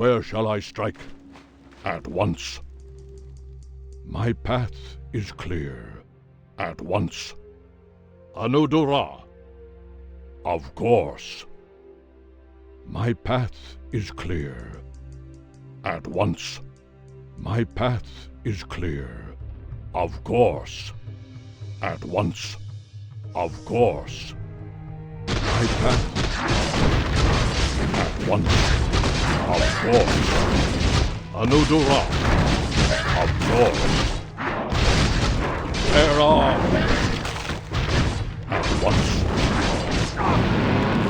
Where shall I strike? At once. My path is clear. At once. Anodora. Of course. My path is clear. At once. My path is clear. Of course. At once. Of course. My path. At once. Of course. Anodora. Of course. Bear arms. At once.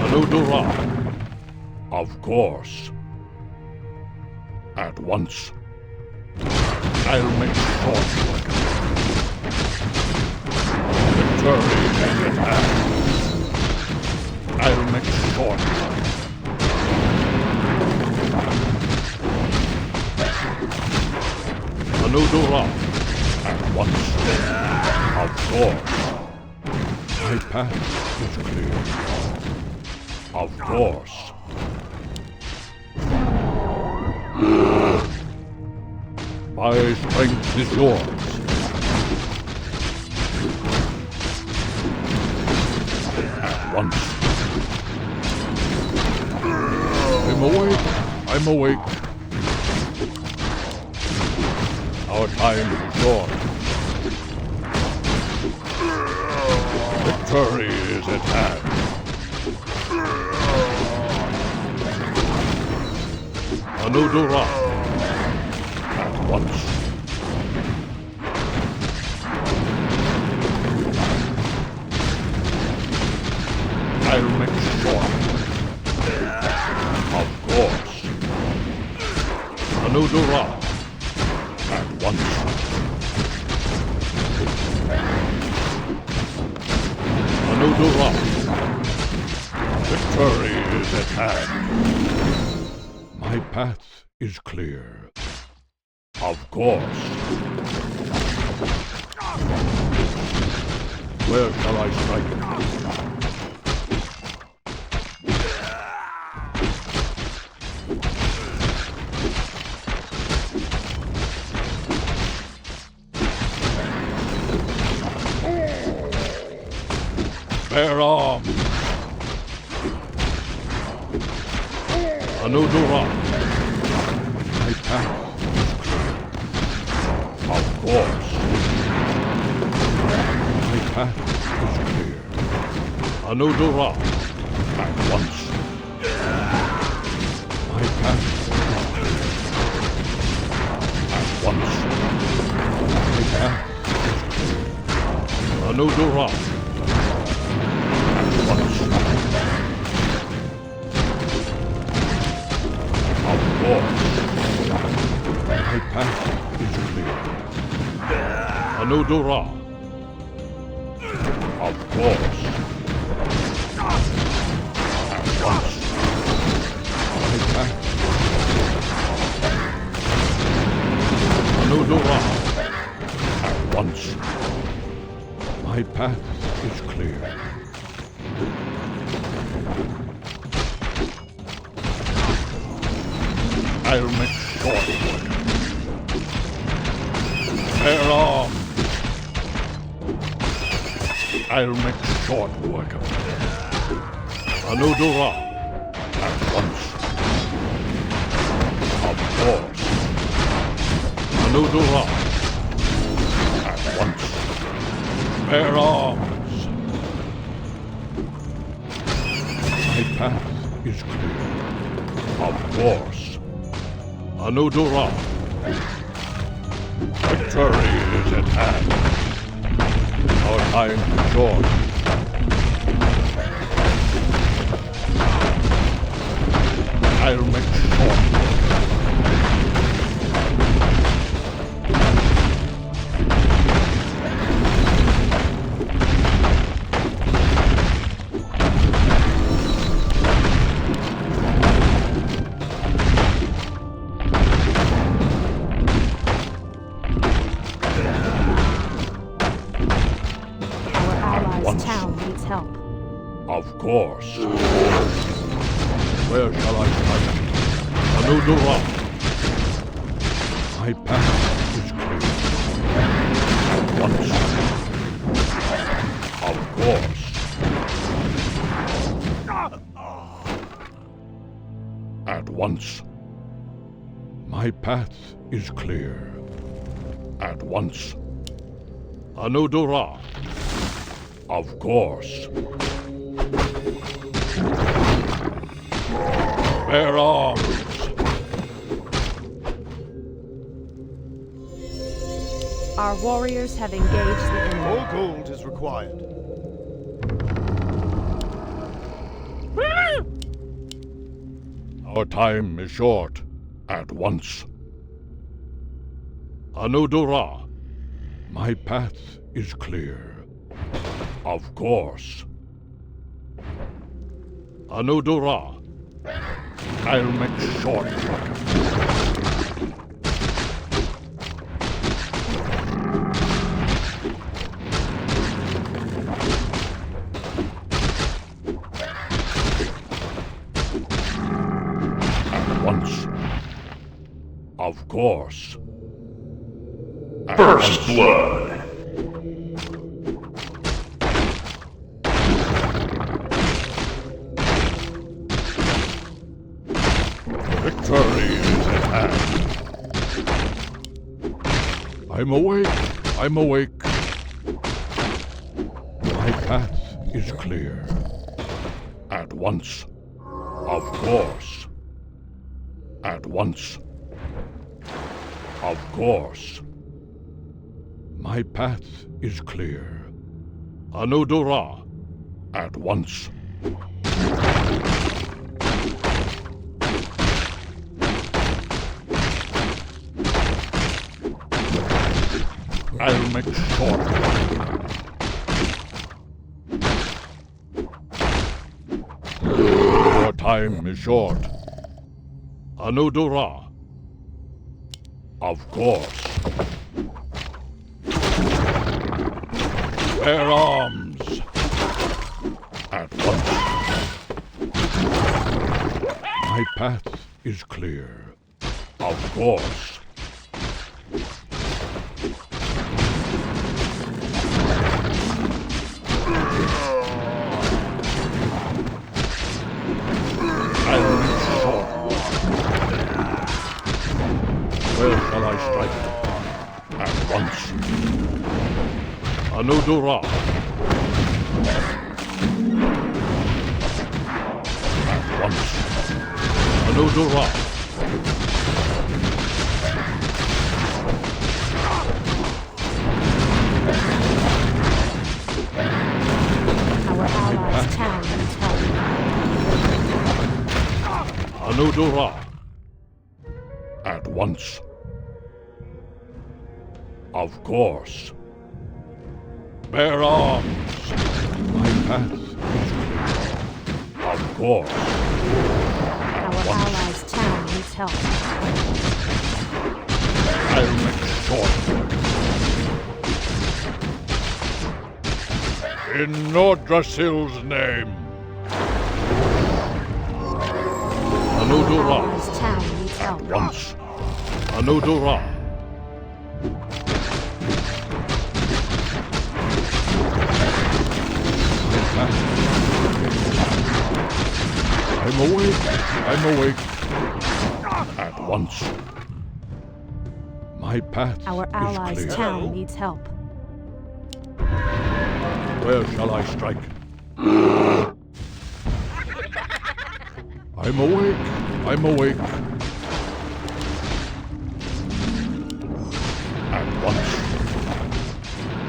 Anodora. Of course. At once. I'll make short work. Victory is at hand. I'll make short work. Anodora. At once. Of course. My path is clear. Of course. My strength is yours. At once. I'm awake. I'm awake. Our time is short. Victory is at hand. Anodora. At once. I'll make short. Of course. Anodora. At once. Anodora. Victory is at hand. My path is clear. Of course. Where shall I strike? Bear arms. Anodora. My path. Of course. My path is clear. Anodora. At once. My path is clear. At once. My path is clear. Anodora. At once. Of course. My path is clear. Anodora. Of course. At once. My path. Anodora. At once. My path is clear. I'll make short work. Bear arms. I'll make short work of it. Anodora. At once. Of course. Anodora. At once. Bear arms. My path is clear. Of course. Anodora. Victory is at hand. Our time is short. I'll make short. Help. Of course. Where shall I strike? Anudora. My path is clear. At once. Of course. At once. My path is clear. At once. Anudora. Of course. Bear arms. Our warriors have engaged the enemy. More gold is required. Our time is short. At once. Anudora. My path is clear. Of course. Anudora. I'll make short work. At once. Of course. At First once. blood. Victory is at hand. I'm awake. I'm awake. My path is clear. At once. Of course. At once. Of course. My path is clear. Anudora. At once. I'll make short work. Your time is short. Anudora. Of course. Bear arms. At once. My path is clear. Of course. I'll make short work. Where shall I strike? At once. Anudora. At once. Anudora. Our allies' town needs help. Anudora. At once. Of course. Bear arms. My path is clear. Of course. Our allies' town needs help. I'll make short work. In Nordrasil's name. Our Anudora. allies' town needs help. Once. Anudora. I'm awake. I'm awake. At once. My path Our is allies' clear. town needs help. Where shall I strike? I'm awake. I'm awake. At once.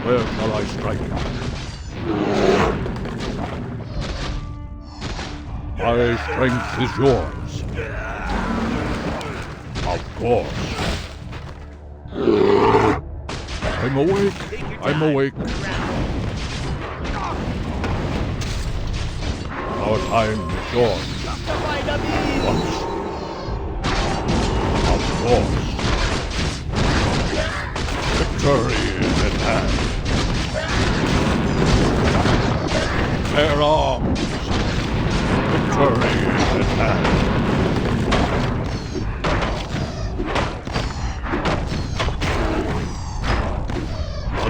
Where shall I strike? My strength is yours. Of course. I'm awake. I'm awake. Our time is short. Once. Of course. Victory is at hand. Bear arms. Victory is at hand.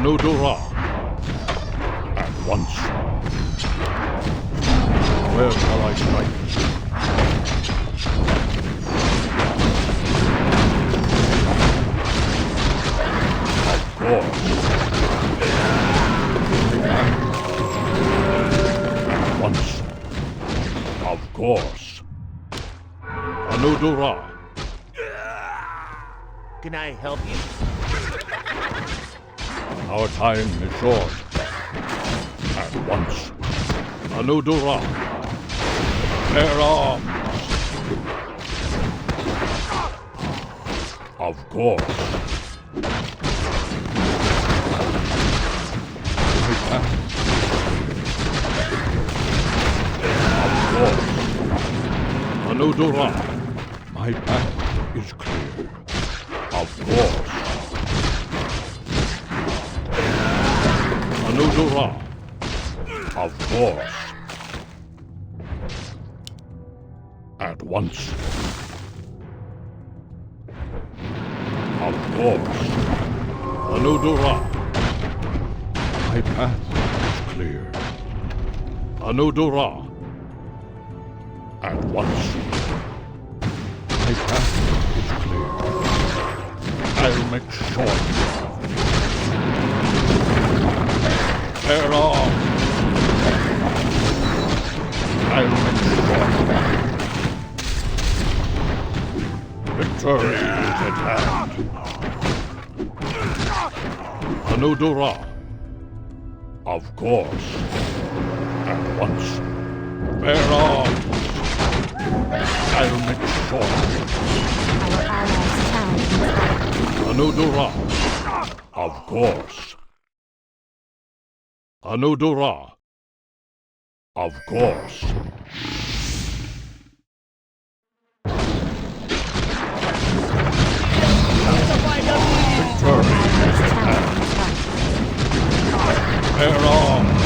Anudura. At once. Where shall I strike? Of course. At once. Of course. Anudura. Can I help you? Our time is short. At once. Anudura. Bear arms. Of course. Of course. Anudura. My path is clear. Of course. Anudura. Of course. At once. Of course. Anudura. My path is clear. Anudura. At once. My path is clear. I'll make short. Bear arms. I'll make short. Victory is at hand. Anudura. Of course. At once. Bear arms. I'll make short. Our allies' town is attacked. Anudura. Of course. Anudura. Of course. Victory is at hand. Bear arms.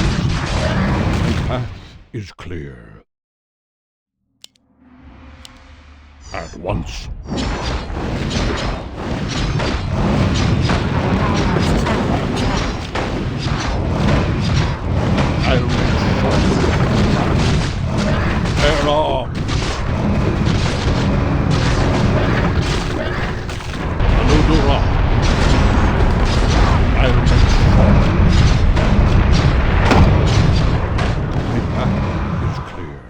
My path is clear. At once. I'll make short. Bear arms. Anudura. I'll make short. My path is clear.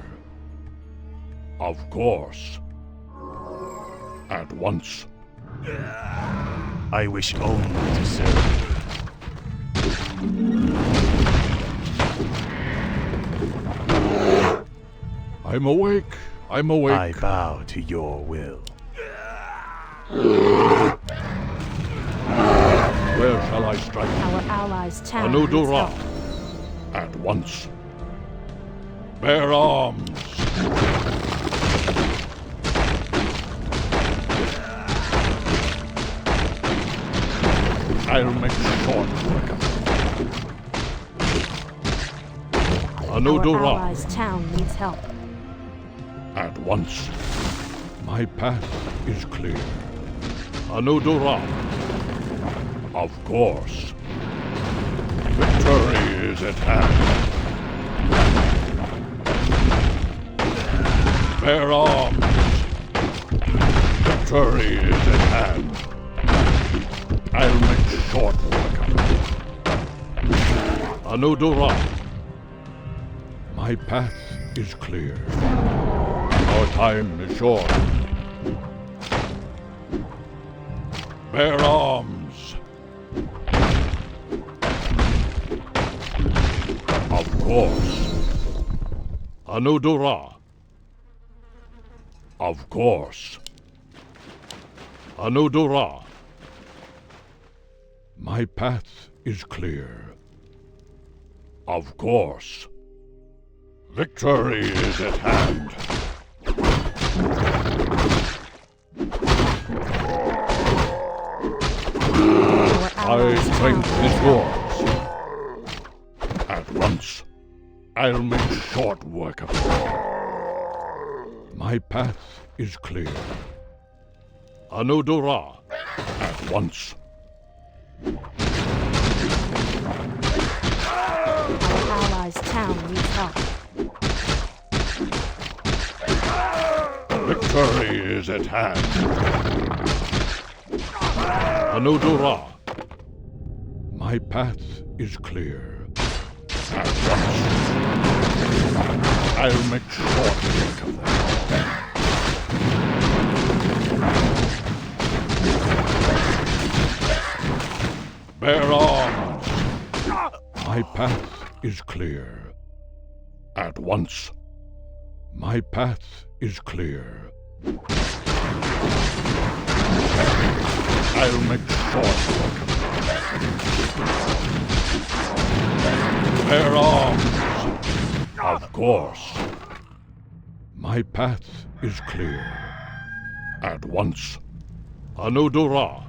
Of course. At once. I wish only to serve. I'm awake. I'm awake. I bow to your will. Where shall I strike? Our allies' town needs Anudura. help. At once. Bear arms. I'll make short work of it. Our Anudura. allies' town needs help. At once. My path is clear. Anudura. Of course. Victory is at hand. Bear arms. Victory is at hand. I'll make short work of it. Anudura. My path is clear. Our time is short. Bear arms. Of course. Anudura. Of course. Anudura. My path is clear. Of course. Victory is at hand. My strength is yours. At once. I'll make short work of it. My path is clear. Anudura. At once. Our allies' town needs help. Victory is at hand. Anudura. My path is clear. At once. I'll make short work of them. Bear arms. My path is clear. At once. My path is clear. I'll make short work of them. Bear arms. Of course. My path is clear. At once. Anudura.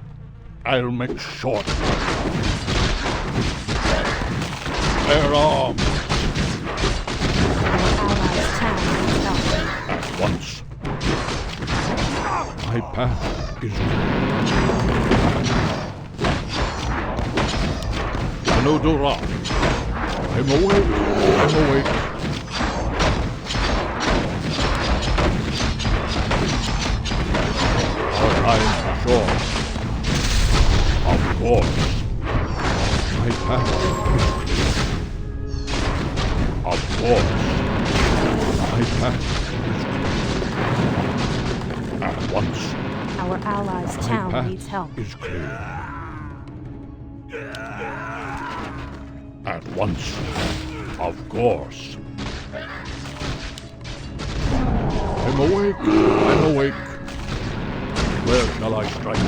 I'll make short work. Bear arms. Our allies' town needs help. At once. My path is clear. Anudura. I'm awake. I'm awake. Our time is short. Of course. My path is clear. Of course. My path is clear. At once. Our allies' My town path needs help. is clear. At once. Of course. I'm awake. I'm awake. Where shall I strike?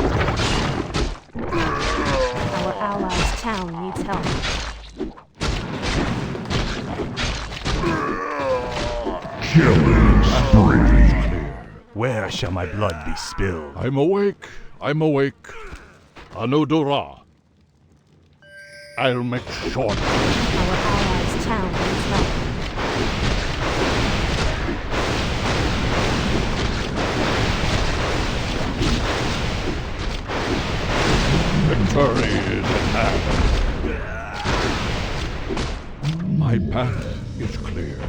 Our allies' town needs help. Killing spree. Clear. Where shall my blood be spilled? I'm awake. I'm awake. Anudura. I'll make short. Our allies' town needs help. Victory is at hand. My path is clear.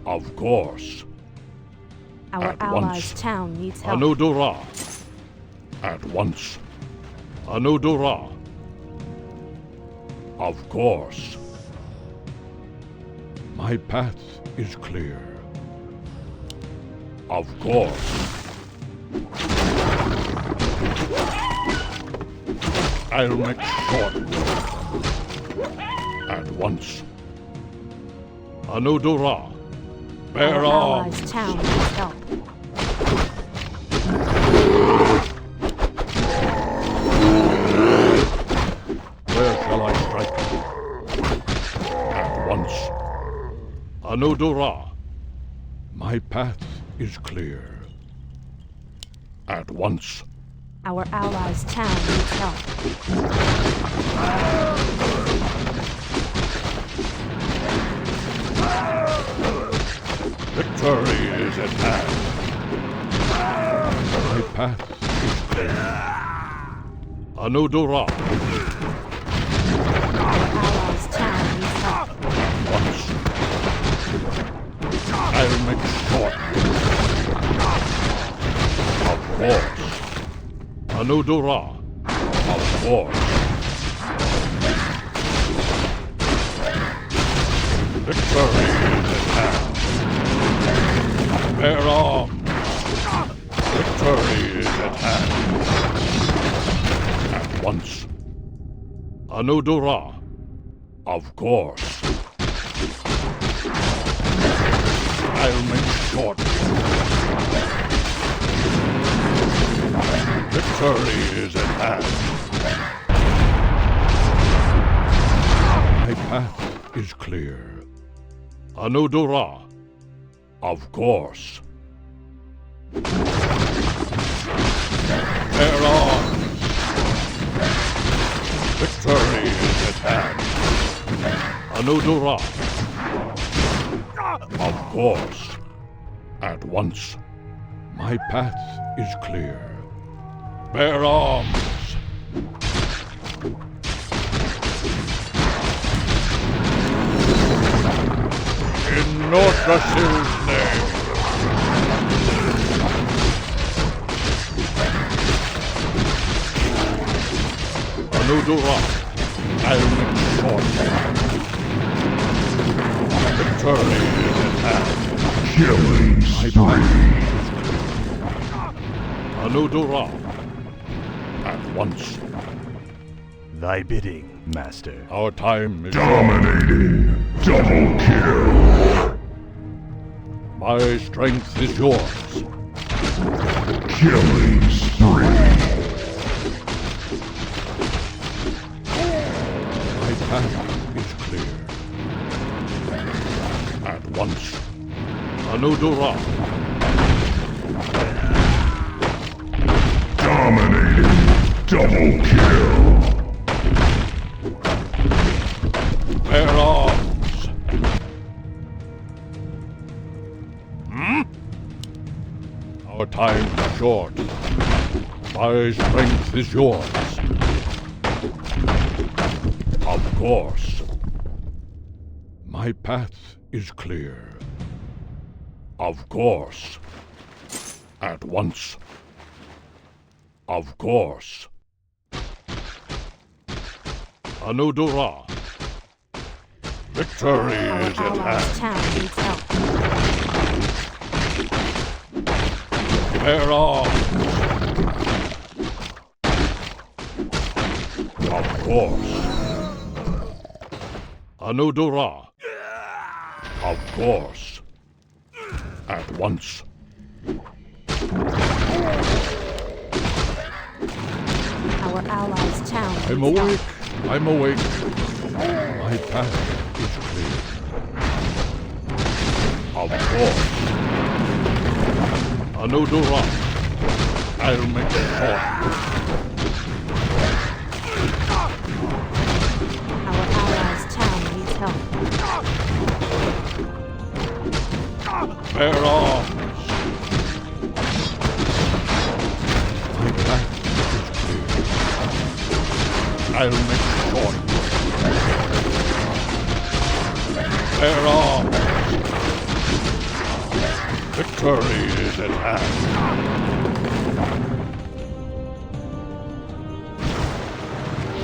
Of course. Our At allies' once. town needs help. Anudura. At once. Anudura. Of course. My path is clear. Of course. I'll make short work. At once. Anudura. Bear Our arms. allies' town needs help. Where shall I strike? At once. Anudura. My path is clear. At once. Our allies' town needs help. Victory is at hand. My path is clear. Anudura. Our allies' town needs help. Once. I'll make short work. Of course. Anudura. Of course. Victory is at hand. Bear arms. Victory is at hand. At once. Anudura. Of course. I'll make short work. Victory is at hand. My path is clear. Anudura. Of course. Bear arms. Victory is at hand. Anudura. Of course. At once. My path is clear. Bear arms. Nordrasil's name. Anudura, I'll make short. Victory is at hand. Killing spree. Anudura, at once. Thy bidding, master. Our time is Dominating. Double kill. My strength is yours. Killing spree. My path is clear. At once. Anudura, Dominating. Double kill. bear arms. Our time is short. My strength is yours. Of course. My path is clear. Of course. At once. Of course. Anudura. Victory Our is at allies' hand. town needs help. Bear arms. Of course. Anudura. Of course. At once. Our allies' town I'm needs help. awake. I'm awake. My path is clear. Of course. Anudura. I'll make it short. Our allies' town needs help. Bear arms. My path is clear. I'll make it short. Bear arms. Victory is at hand.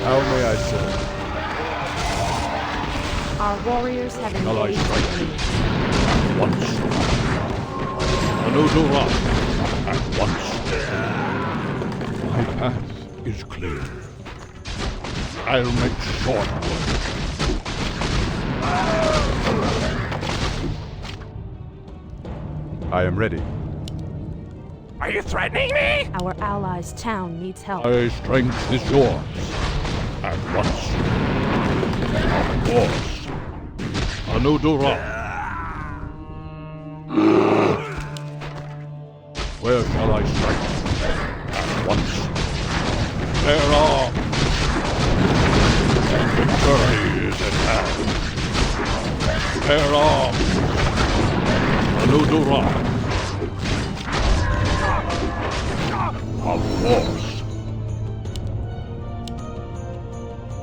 How may I serve? Our warriors have Allies engaged strike. the enemy. Once. Anudura. At once. My path is clear. I'll make short work. I am ready. Are you threatening me? Our allies' town needs help. My strength is yours. At once. Of course. Anudura. Where shall I strike? At once. Bear arms. Victory is at hand. Bear arms. Anudura. Of course.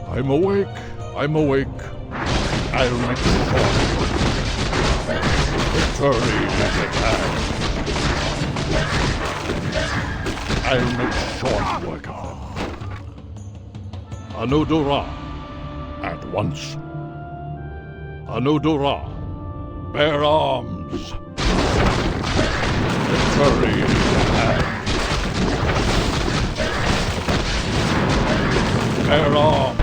I'm awake. I'm awake. I'll make it short. Victory is at hand. I'll make short work of them. Anudura. At once. Anudura. Bear arms. Victory is at hand. Bear arms.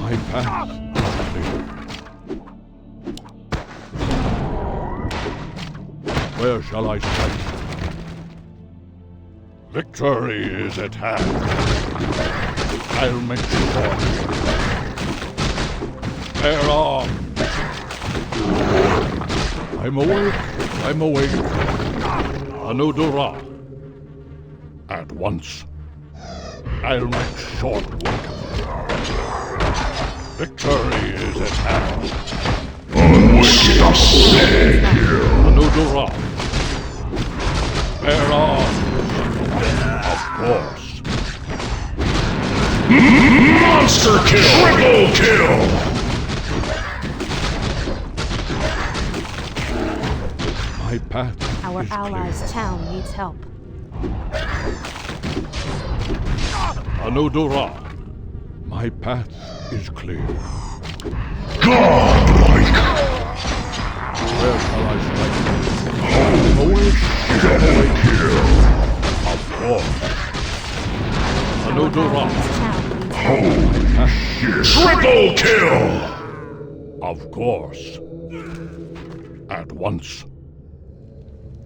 My path is clear. Where shall I strike? Victory is at hand. I'll make short. Bear arms. I'm awake. I'm awake. Anudura. At once. I'll make short work of it. Victory is at hand. Anudura. Bear arms. Of course. Monster kill! Triple kill! My path Our is allies' clear. town needs help. Anodora. My path is clear. Godlike! Where shall I strike? Awake. Double kill! Of course. Our Anodora. allies' town needs help. Holy shit! Triple kill! Of course. At once.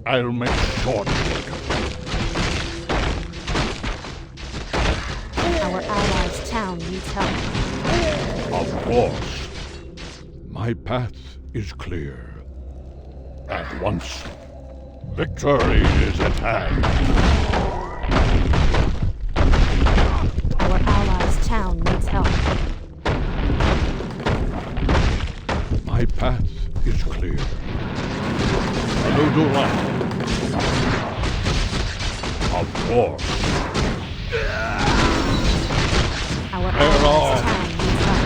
I'll make short work of it. Our allies' town needs help. Of course. My path is clear. At once. Victory is at hand. Our allies' town needs help. My path is clear. Anodora. Of course. Our Error. allies' town needs help.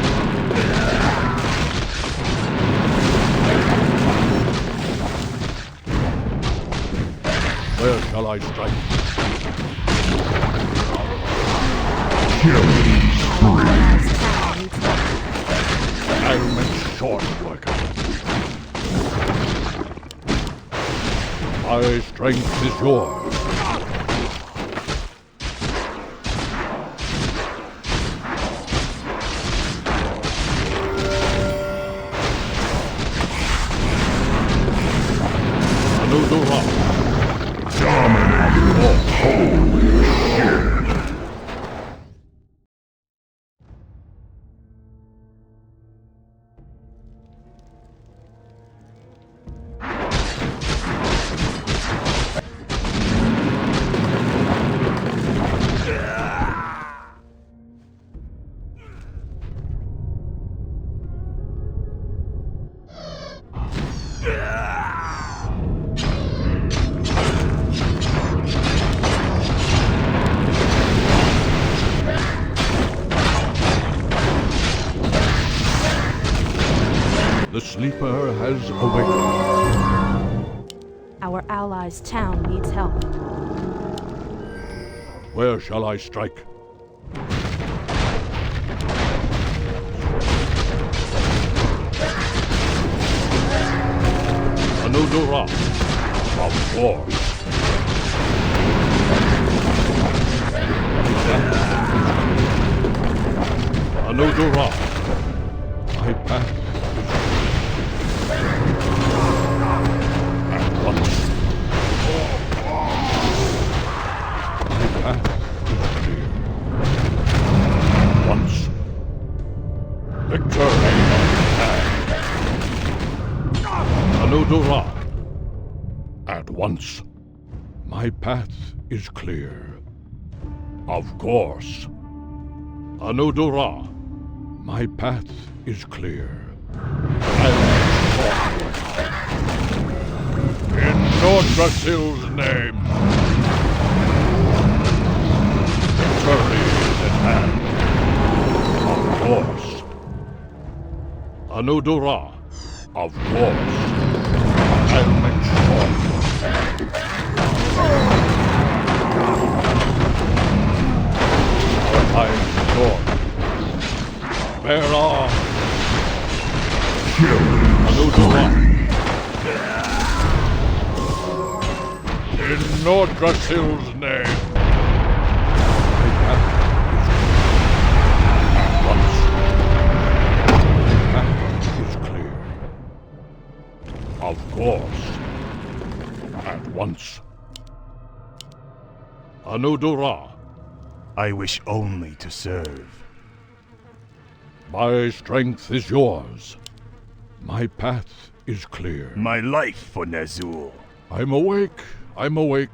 Where shall I strike? Killing Our allies' town needs help. I'll make short work of it. My strength is yours. Anodora. dominated! Holy shit! The sleeper has awakened. Our allies' town needs help. Where shall I strike? Anodora. Of course. Anodora. My path at once. My path is clear. Once. Victory at hand. Anodora. At once. My path is clear. Of course. Anodora. My path is clear. In Nordrasil's name. Victory is at hand. Of course. Anodora. Of course. I'll make short. Our time is short. Bear arms. Killing Anodora. spree! In Nordrasil's name. Once. My path is clear. Of course. At once. Anodora. I wish only to serve. My strength is yours. My path is clear. My life for Nazul. I'm awake. I'm awake.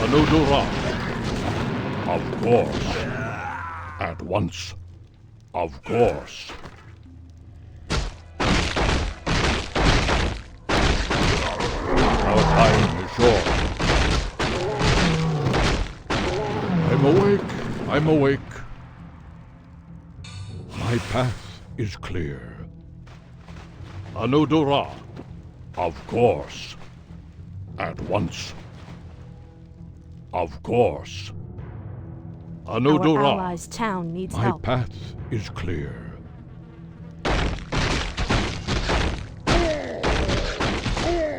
Anodora. Of course. At once. Of course. Our time is short. awake. I'm awake. My path is clear. Anodora. Of course. At once. Of course. Our Anodora. allies' town needs My help. path is clear.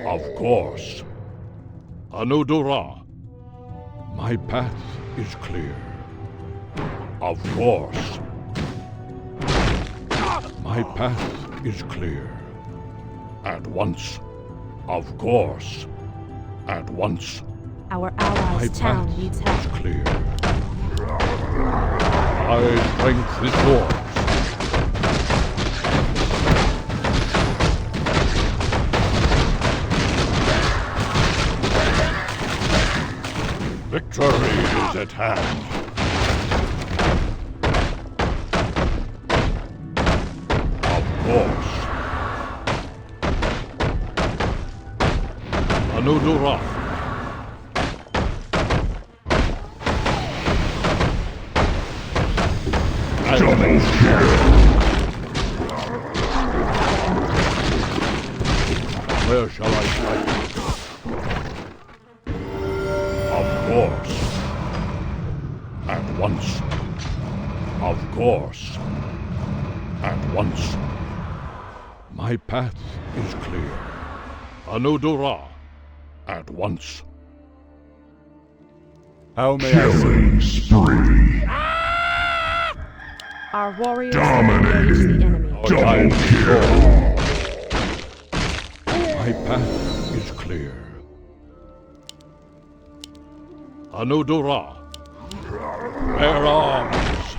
Of course. Anodora. My path is clear. Of course. My path is clear. At once. Of course. At once. Our My allies' town path needs is help. clear. My strength is yours. Victory is at hand. Of course. Anodora. Double kill. Where shall I strike? Of course. At once. Of course. At once. My path is clear. Anodora. At once. How may I Killing spree. Our warriors Dominate. engage the enemy. Double kill. My path is clear. Anodora. Bear arms.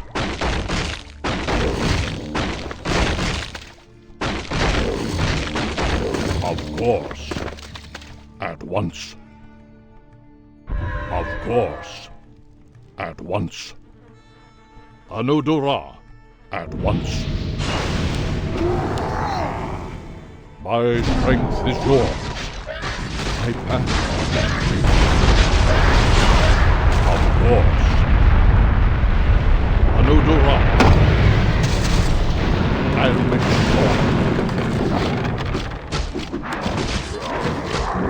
Of course. At once. Of course. At once. Anodora. At once. My strength is yours. My path is clear. Of course. Anodora. I'll make sure.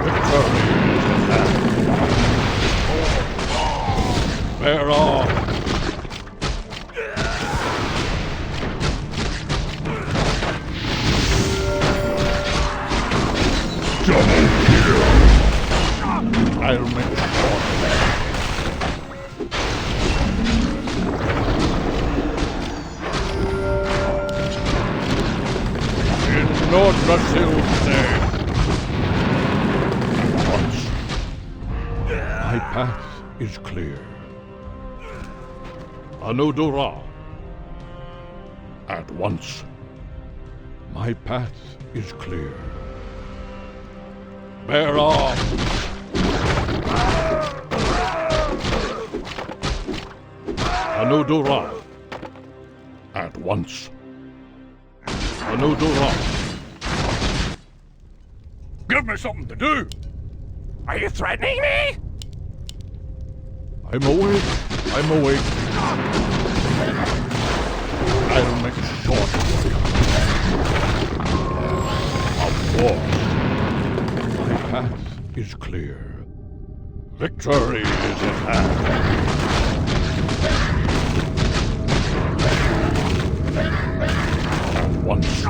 Victory is at hand. Bear arms. Double kill. I'll make sure. In North Brazil today. Once. My path is clear. Anodora. At once. My path is clear. Bear arms. Anodora. At once. Anodora. Give me something to do. Are you threatening me? I'm awake. I'm awake. I'll make short work. Of course. My path is clear. Victory is at hand. At once.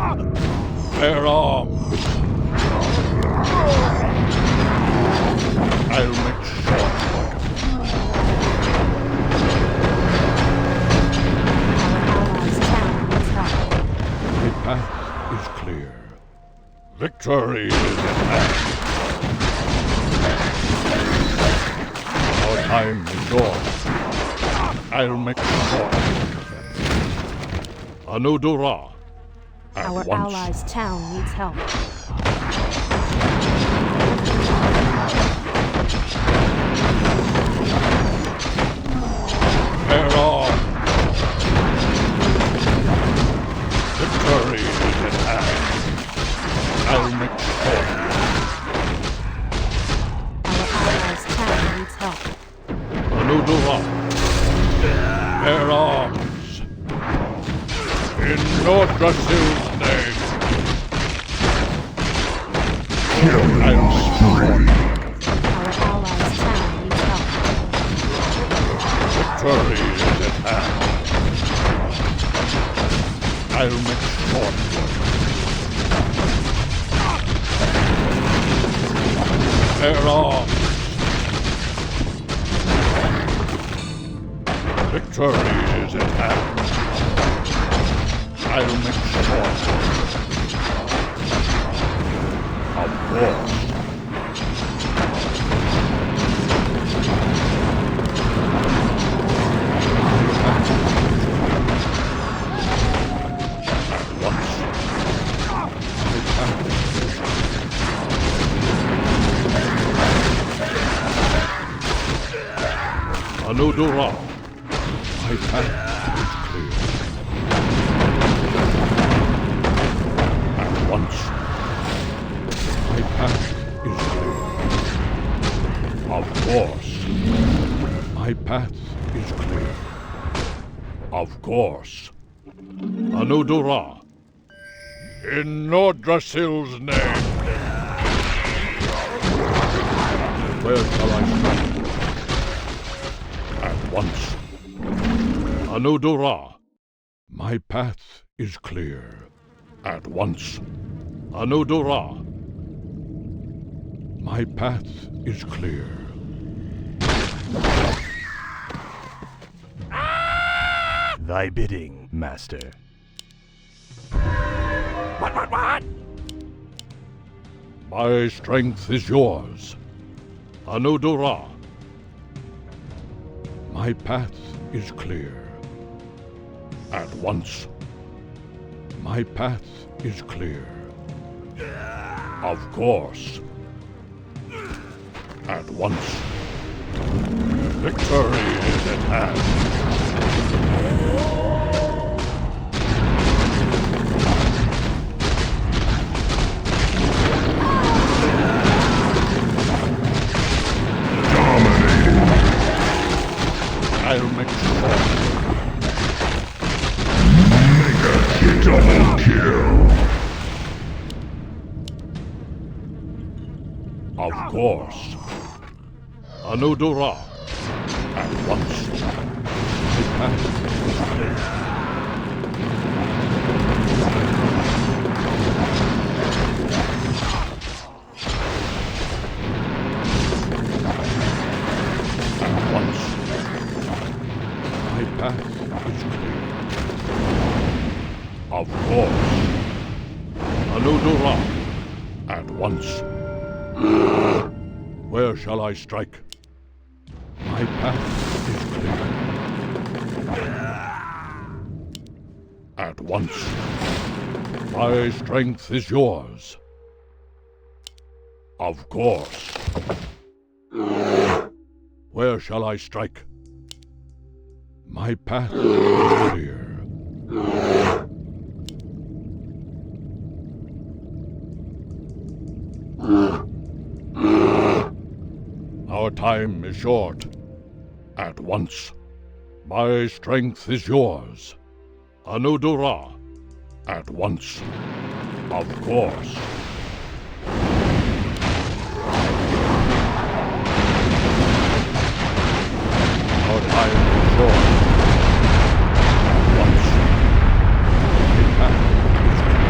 Bear arms. I'll make short work of it. Our allies' town needs help. My path is clear. Victory is at hand. Our time is yours. I'll make short work of it. Anodora. At Our once. allies' town needs help. Bear arms. Victory is at hand. I'll make short. Our allies' town needs help. Anodora. Nordrasil's name. Killing spree. Our allies' town needs help. Victory is at hand. I'll make short work. Bear arms. Victory is at hand. I'll make short work. Of course. Anudura, my path is clear. At once, my path is clear. Of course, my path is clear. Of course, Anudura, in Nordrasil's name. Where shall I start? At once. Anudura, my path is clear. At once. Anudura, my path is clear. Thy bidding, master. What? My strength is yours. Anudura, my path is clear. At once. My path is clear. Of course. At once. Victory is at hand. I'll make sure. Double kill. Of course. Anudura. At once. My path is clear. At once. My path is clear. Of course. Anudura. At once. Where shall I strike? My path is clear. At once. My strength is yours. Of course. Where shall I strike? My path is clear. Our time is short. At once. My strength is yours. Anudura. At once. Of course. Our time is short. At once. My path is clear.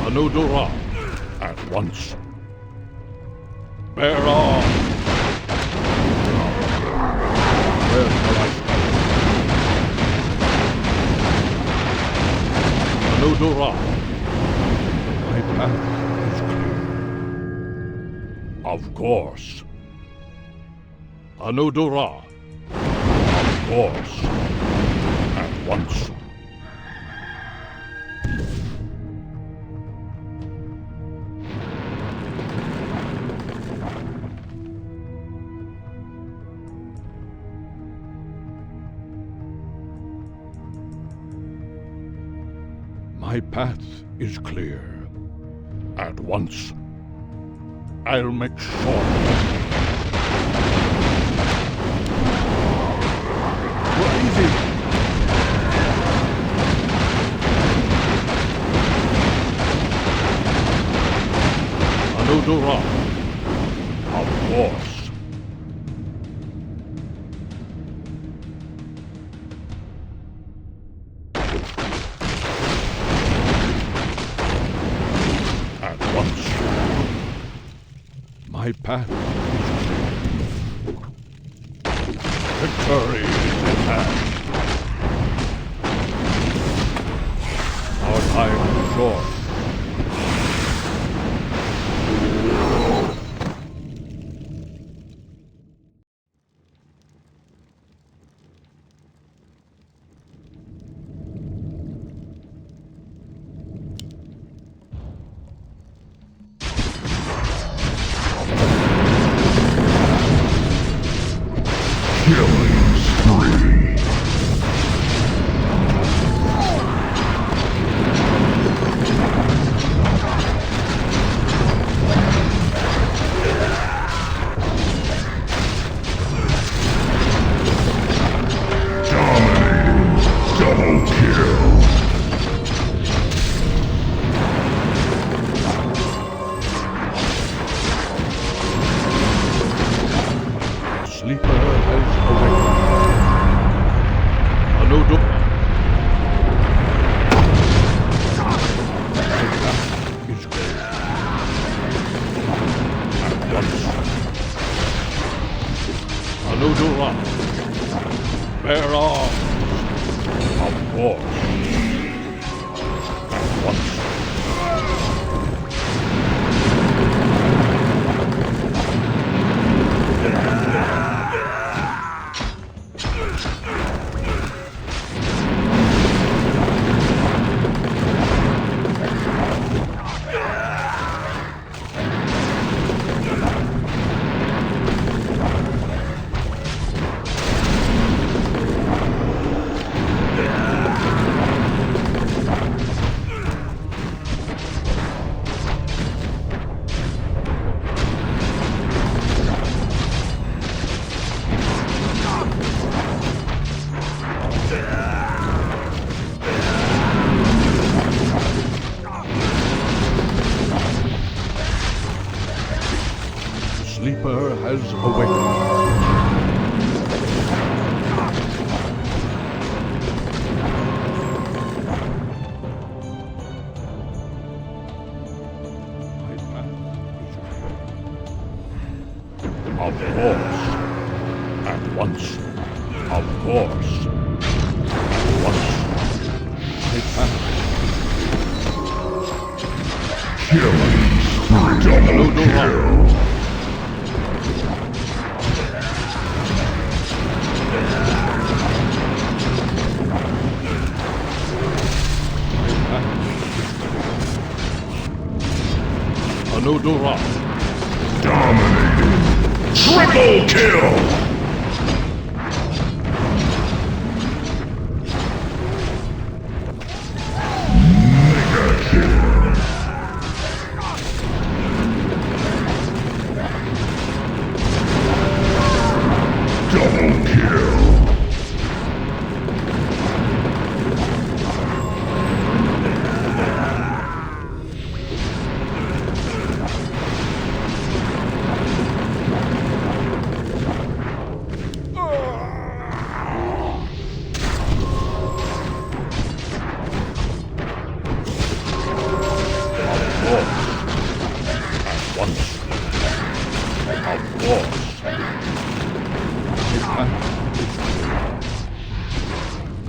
Anudura, at once. Bear arms. Where shall I strike? Anudura, my path is clear. Of course. Anudura, of course. At once. My path is clear. At once, I'll make sure. Easy. Anodora. Of course. At once. My path is clear. Victory is at hand. Our time is short. Killing spree. Dominating. Double kill. Sleeper has awakened. Anodora. My path is clear. At once. Anodora. Bear arms. Of course. At once. Sleeper has awakened. My path is clear. Of course. At once. Of course. At once. My path. Killing spree. Double kill. Anodora. Dominating. Triple kill. Mega kill. Double kill.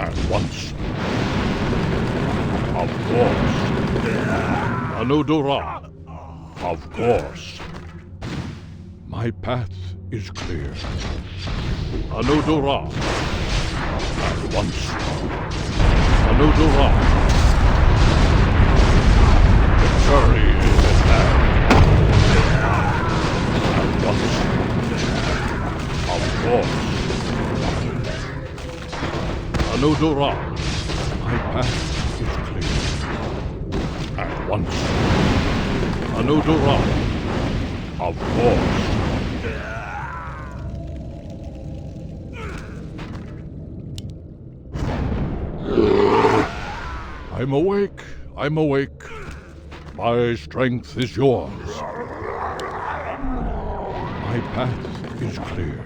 At once. Of course. Anodora. Of course. My path is clear. Anodora. At once. Anodora. Victory is at hand. At once. Of course. Anodora. My path is clear. once. Anudora. Of course. I'm awake. I'm awake. My strength is yours. My path is clear.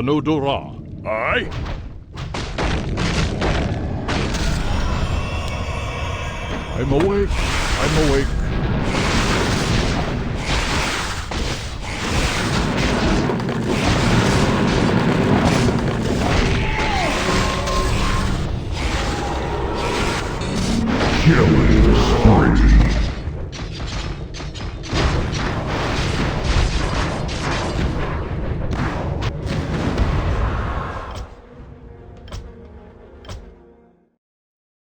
Anudora. Aye? I'm awake. I'm awake. Killing